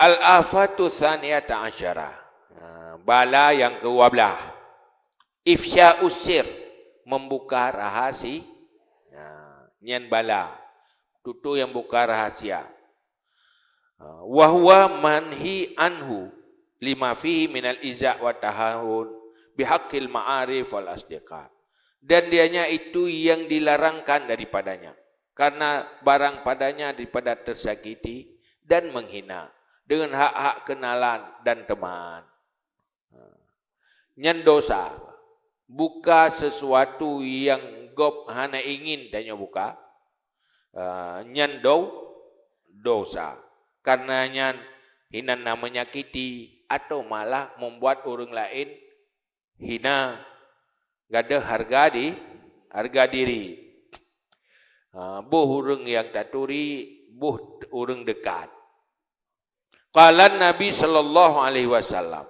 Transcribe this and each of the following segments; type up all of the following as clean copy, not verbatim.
Al-afatu tsaniyata asyara. Bala yang ke-12. Ifsya'us sir, membuka rahasia. Nyan bala. Tutu yang buka rahasia. Wa huwa manhi anhu lima fihi minal iza' wa tahawun bihaqqil ma'arif wal asdiqa. Dan dianya itu yang dilarangkan daripadanya, karena barang padanya daripada tersakiti dan menghina dengan hak-hak kenalan dan teman. Nyan dosa, buka sesuatu yang gop hana ingin tanya buka. Nyan dosa, karena nyan hina menyakiti atau malah membuat orang lain hina, gada harga diri. Buh orang yang taturi, buh orang dekat. Qala Nabi sallallahu alaihi wasallam,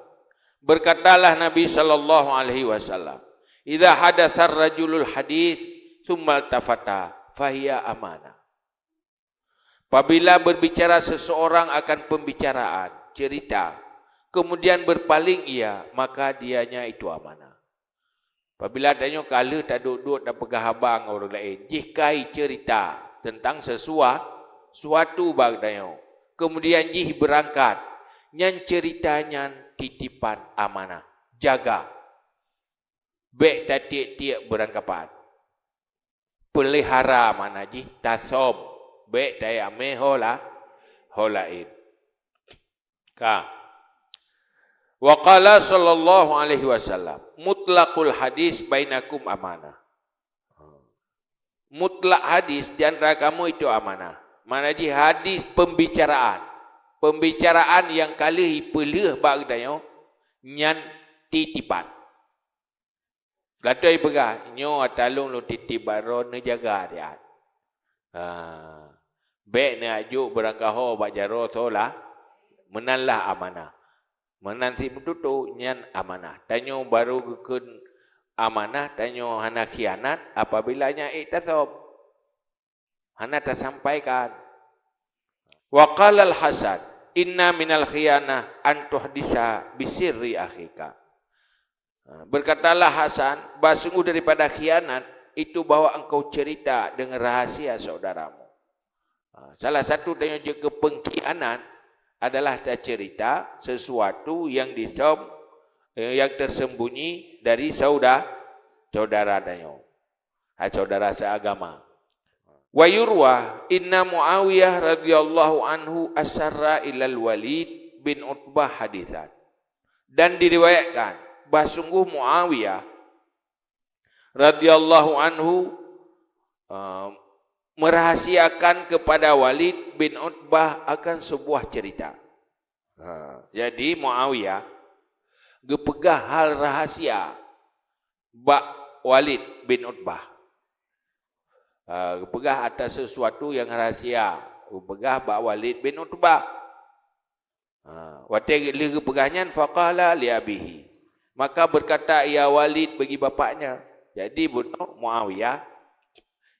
berkatalah Nabi sallallahu alaihi wasallam, idza hadatsar rajulul hadits tsumma tafata fahiya amanah. Apabila berbicara seseorang akan pembicaraan, cerita, kemudian berpaling ia, maka dianya itu amanah. Apabila tanya kala tak duduk dan pegang habang orang lain, jika cerita tentang suatu bagdanya, kemudian jih berangkat, nyan ceritanya titipan amanah, jaga. Bek tak tiap berangkapan. Pelihara mana jih, tasom. Bek daya me holain. Ka. Wa qala sallallahu alaihi wasallam, mutlaqul hadis bainakum amanah. Mutlak hadis di antara kamu itu amanah. Mana di hadis pembicaraan. Pembicaraan yang kali pelih bagdayo nyan titipan. Latoi pegah nyo atalung lu titibaro ne jaga dia. Bek ne ajuk berangkaho bajaro tola menanlah amanah. Menanti betutu nyan amanah. Tanyo baru gekun amanah, tanyo hana khianat apabila nya iktasab. Hana tersampaikan. Wa qala al-Hasan, inna minal khianah an tuhdisa bisirri akhika. Berkatalah Hasan, bahawa sungguh daripada khianat itu bahwa engkau cerita dengan rahasia saudaramu. Salah satu dari juga pengkhianat adalah cerita sesuatu yang yang tersembunyi dari saudara danyo, saudara seagama. Wa yurwa inna Muawiyah radhiyallahu anhu asarra ilal Walid bin Utbah haditsan. Dan diriwayatkan bahawa sungguh Muawiyah radhiyallahu anhu merahasiakan kepada Walid bin Utbah akan sebuah cerita. Jadi Muawiyah gepegah hal rahasia bak Walid bin Utbah. Gepegah atas sesuatu yang rahasia. Gepegah bak Walid bin Utbah. Wate li gepegahnya faqala li abihi. Maka berkata ia Walid bagi bapaknya. Jadi bunuh Muawiyah.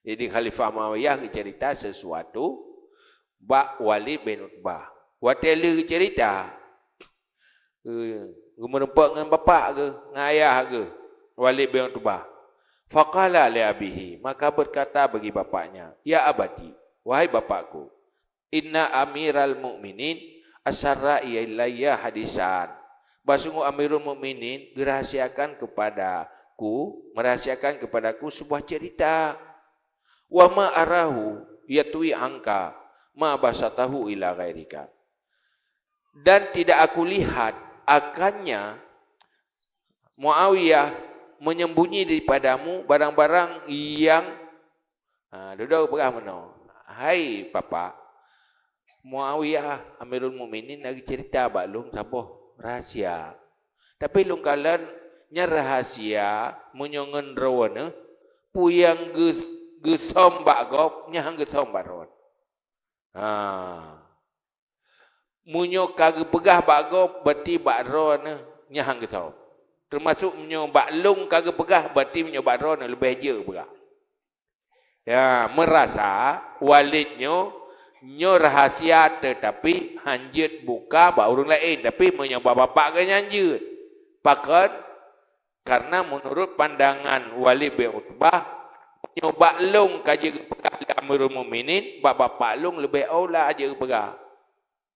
Jadi Khalifah Muawiyah cerita sesuatu bak Walid bin Utbah. Wateli cerita merempak dengan bapak ke, dengan ayah ke, Walid bin Utbah. Faqala li abihi, maka berkata bagi bapaknya, ya abati, wahai bapakku, inna amiral mu'minin asarra ilayya hadisan. Basungguh Amirul Mukminin merahasiakan kepadaku sebuah cerita. Wa ma arahu yatwi angka ma basatahu ila ghairika. Dan tidak aku lihat akannya Muawiyah menyembunyi daripadamu barang-barang yang duduk pegah mano. Hai papa, Muawiyah Amirul Mukminin lagi cerita balung saboh rahasia. Tapi lung kalan nya rahasia menyongen rawana puyang gesom bak gop nyang gesom baron. Munyo kage pegah bak gop berarti bak ron nyang gesom. Termasuk munyo bak lung kage pegah berarti munyo bak ron lebih je pegah. Ya, merasa Walidnyo nyo rahasia tetapi hanjut buka ba orang lain tapi menyoba bapak ke hanjut. Pakat karena menurut pandangan Walid bin Utbah nyoba long kaje Amirul Mukminin bapak long lebih aula aja pegah.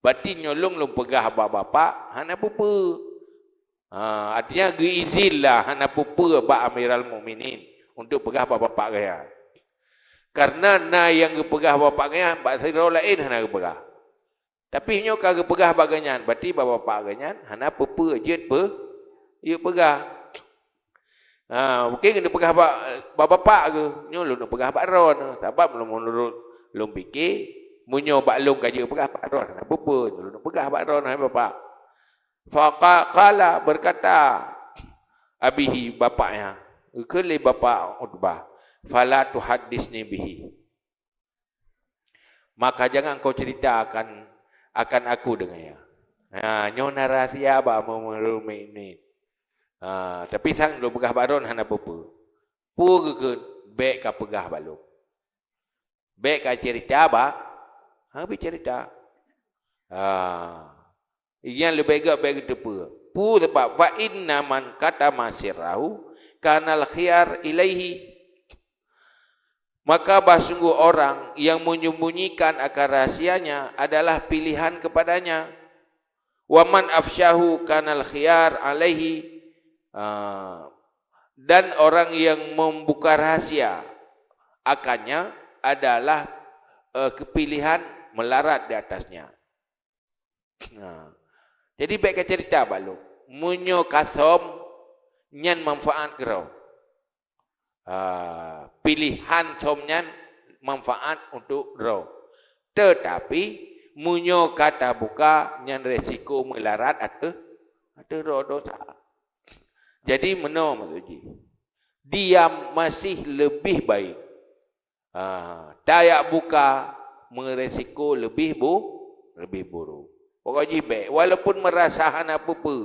Berarti nyolong long pegah bapak hana pupu. Artinya geizin lah hana pupu ba Amirul Mukminin untuk pegah bapak kaya. Karena na yang gepegah bapak kaya ba sira lain hana gepegah. Tapi nyo ka gepegah baganyan berarti bapak ganyan hana pupu aje pe ia pegah. Mungkin kena pegah bapak ke nyo lu nak pegah pak ron sebab menurut lu fikir munyo bak long kaje pegah pak ron apa pun lu pegah pak ron hai bapak. Faqala berkata abihi bapaknya kele bapak Utbah fala tuhaddisni bihi maka jangan kau ceritakan akan aku dengannya. Nyo narasi ba Amirul Mukminin. Tapi sang lu pegah pak ron hana apa pu ke baik ka pegah balung baik ka cerita ba habis cerita. Yang lebih baik itu pu sebab fa inna man kata masirahu kanal khiyar ilaihi maka sungguh orang yang menyembunyikan akan rahasianya adalah pilihan kepadanya. Wa man afsyahu kanal khiyar alaihi dan orang yang membuka rahasia akannya adalah kepilihan melarat di atasnya. Jadi baik cerita balu. Munyo kasom nyan manfaat kerau. Pilihan somnyan manfaat untuk roh. Tetapi munyo kata buka nyan resiko melarat atau roh dosa. Jadi meno maksudnya. Diam masih lebih baik. Tayak buka meresiko lebih buruk. Pokoknya baik. Walaupun merasakan apa-apa.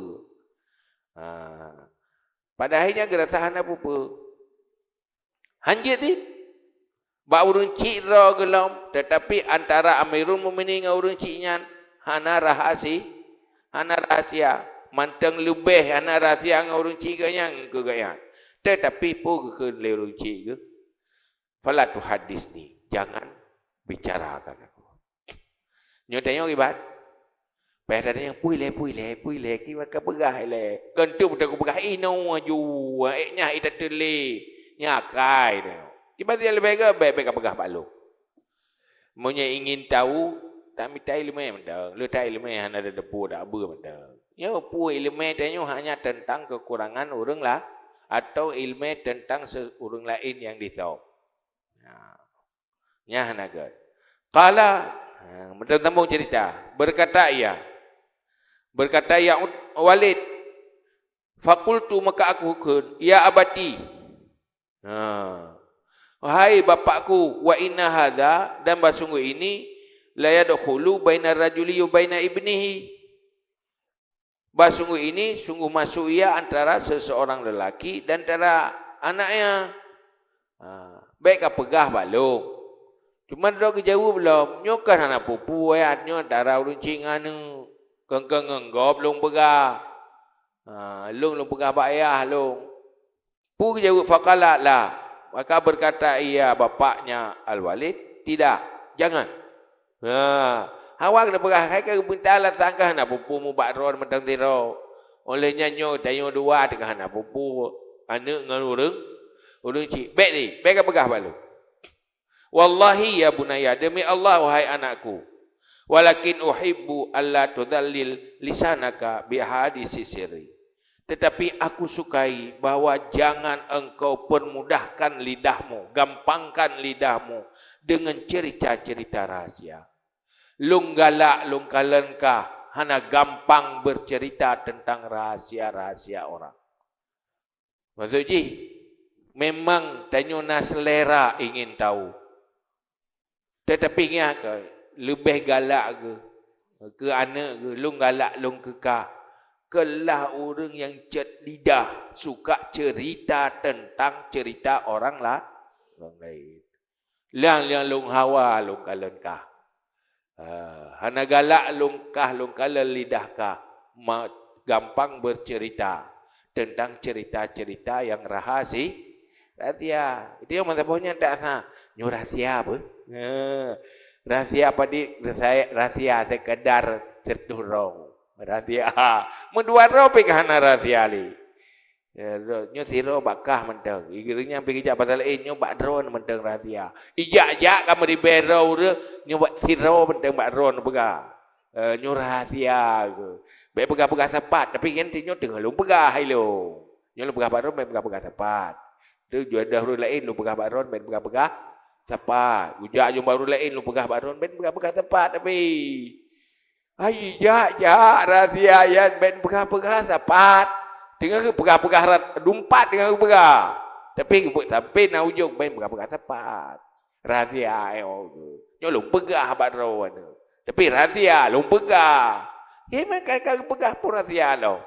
Padahalnya gerasakan apa-apa. Hanjit ni. Bak urun cik roh gelom. Tetapi antara Amirul Mukminin dengan urun ciknya. Hana rahasia. Manteng lebih hana rahasia dengan urun cik yang ke gaya. Tetapi pun ke urun cik ke. Fala tu hadis ni. Jangan bicarakan aku. Nyo tanya ibat. Pada yang puile kiwa ka pegah le. Kentu betul pegah ino aju. Nya ita tele. Nya kai ne. Tiba dia lebih ke baik ka pegah balu. Monya ingin tahu tak minta ilmu mentang. Lu tak ilmu hanya ada depu dak ber mentang. Ya pu ilmu tanya hanya tentang kekurangan orang lah atau ilmu tentang seorang lain yang disau. Nya hanaga. Qala mentambung cerita berkata ia Walid fakultu maka aku ya abati wahai bapakku wa inna hadha dan sungguh ini la yadkhulu bainar rajuli wa baina ibnihi sungguh ini sungguh masuk ia antara seseorang lelaki dan antara anaknya. Baik ka pegah balung cuma dah kejauh belum nyokan anak pupu ayatnya antara urun cinganu kengkeng ngop long pegah. Long pegah pak ayah long. Pu jawab faqala lah. Maka berkata ia bapaknya Al-Walid, tidak, jangan. Awak dah pegah kai ke bentalah sangkah nak pupu mu bakron mentang tiro. Olehnya nyo tayo dua dengan anak pupu anak dengan urang cik. Baik ni, baik pegah balu. Wallahi ya bunaya demi Allah wahai anakku. Walakin uhibbu alla tudallil lisanaka bi hadisi sirri. Tetapi aku sukai bahwa jangan engkau permudahkan lidahmu, gampangkan lidahmu dengan cerita-cerita rahasia. Lung galak, lung kalenka, hana gampang bercerita tentang rahasia-rahasia orang. Maksudnya, memang tanya selera ingin tahu. Tetapi ingat ke, lebih galak ke anak ke, lung galak, lung kekah. Kelah orang yang cet lidah, suka cerita tentang cerita orang lain. Yang lung hawa, lung kalenkah. Hana galak lungkala lidahkah, gampang bercerita tentang cerita-cerita yang rahasia. Itu yang mazhabnya tak sah. Nyu rahsia apa? Rahsia apa di rahsia sekadar terturung. Rahsia. Menduaro pegahana rahsia li. Nyo siro bakah menteng. Igerinya pergi jak pasal nyo bak drone menteng rahsia. Ijak-jak kamu di berau re nyo bak siro menteng bak drone pegah. Nyo rahsia ke. Baik pegah-pegah sepat tapi kan nyo tengah lu pegah lo. Nyo lu pegah bak drone, pegah-pegah sepat. Tu jual dahulu lain lu pegah bak drone, pegah-pegah sepat. Ujak jom baru lain lu pegah bak drone, pegah-pegah sepat tapi. Ai jak rahsia yan pegah-pegah sepat. Tengah ke pegah-pegah dumpat tengah ke pegah. Tapi nak ujung main pegah-pegah sepat. Rahsia nyo lu pegah bak drone. Tapi rahsia lu pegah. Memang kakak pegah pun rahsia lo.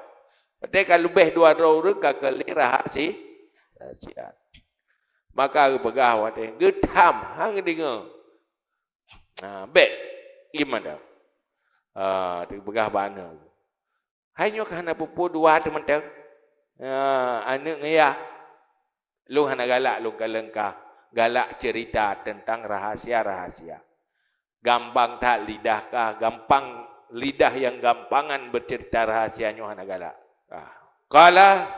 Tapi kalau lebih dua orang kakak rahsia. Maka pegah wate getam hang dengar. Baik gimana? Pegah mana? Hanya kerana pupu dua teman-teman. Anak ngaya. Lu hana galak lu kalengkah. Galak cerita tentang rahasia-rahasia. Gampang tak lidahkah? Gampang lidah yang gampangan bercerita rahasianya hana galak. Kala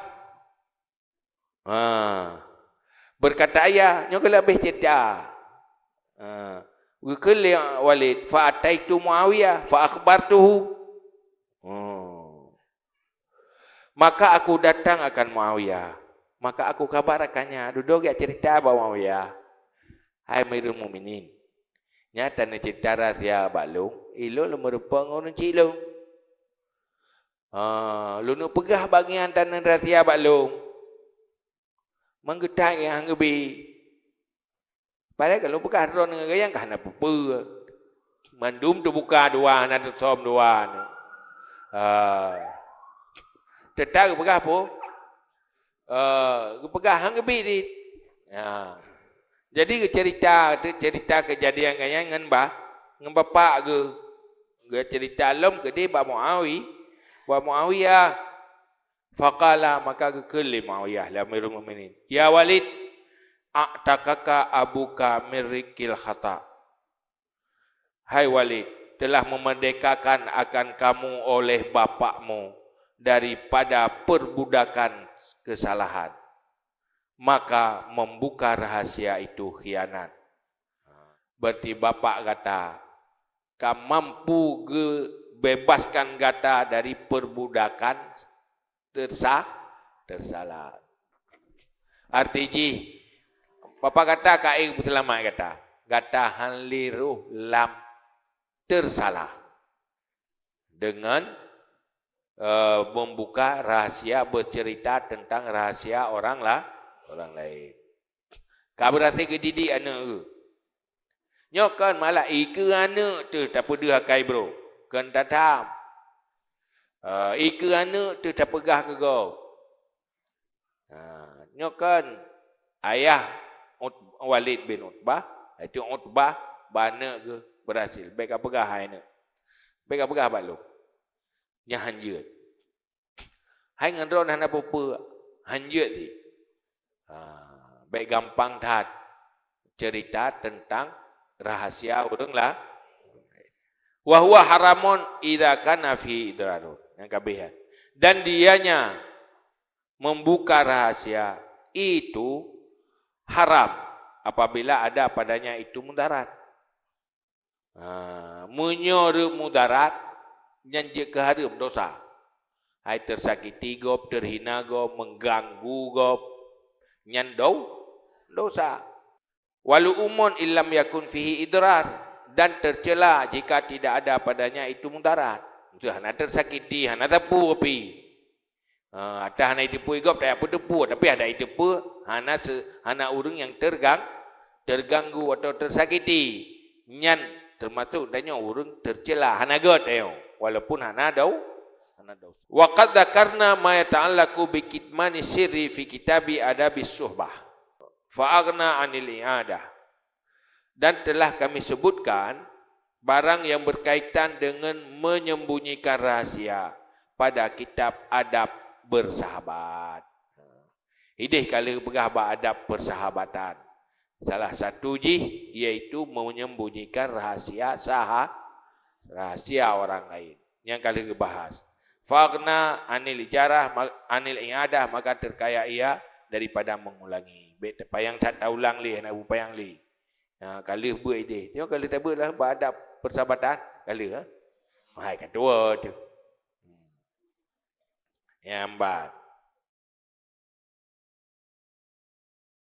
berkata ayah, nyo lebih cerita. Wikul Walid fa ataitu Muawiyah fa akhbartuhu. Maka aku datang akan Muawiyah. Maka aku kabarkannya, duduk ya cerita bawa Muawiyah. Hai Amirul Mukminin. Nyata nak cerita rahsia balung, ilo lu merupa orang cilung. Lu nak pegah bagian tanah rahsia balung. Menggetak yang ngebi. Padahal kalau pegah ron dengan gayang kan apa apa. Mandum tu buka dua, nak som dua. Tetap pegah apa? Pegah hang ngebi ni. Jadi cerita kejadian gayang dengan bapak ke. Cerita lom ke dia Muawiyah. Faqala maka kekeli Muawiyah la Amirul Mukminin. Ya Walid, a'takaka abuka mirikil khata. Hai Walid, telah memerdekakan akan kamu oleh bapakmu daripada perbudakan kesalahan. Maka membuka rahasia itu khianat. Berarti bapak kata, kamu mampu bebaskan gata dari perbudakan tersalah. Artinya, Bapak kata kai selamat kata. Gata hanliruh lam tersalah. Dengan membuka rahasia, bercerita tentang rahasia orang lain. Kau berasa kedidik anak ke? Nyokan malah ika anak tu tak pedih kai bro. Kan tatam. Ika anak tu tak pegah ke kau. Nyokan ayah Walid bin Utbah, itu Utbah bana ke berhasil. Baik apa pegah hai nak. Baik apa pegah balok. Nya hanjut. Hai ngendron hana apa hanjut ni. Baik gampang tat cerita tentang rahasia orang lah. Wa huwa haramun idza kana fi idrarun. Yang kabihan. Dan dianya membuka rahasia itu haram apabila ada padanya itu mudarat. Menyoru mudarat nyanjek ke haram dosa. Hai tersakiti gop, terhina gop, mengganggu gop, nyandau dosa. Walu umun illam yakun fihi idrar. Dan tercela jika tidak ada padanya itu mudarat. Itu hana tersakiti, hana tepu api. Ada hana itu pun igop, tak apa tepu. Tapi ada itu pun hana urang yang terganggu atau tersakiti. Nyan termasuk danya urang tercela, hana god ayo. Walaupun hana dau. Wa qad dzakarna ma yata'allaqu bi kitmani sirri fi kitabi adabis suhbah. Fa aghna 'anil i'adah. Dan telah kami sebutkan barang yang berkaitan dengan menyembunyikan rahasia pada kitab adab bersahabat. Idih kalau berabah adab persahabatan. Salah satu iaitu menyembunyikan rahasia orang lain. Yang kali dibahas. Fagna anil ijarah anil iadah, maka terkaya ia daripada mengulangi. Bet payang tak tahu ulang li, nak payang li. Kali buat ide. Tengok kali tak buatlah beradab persahabatan kali ha. Hai kedua tu. Yang empat.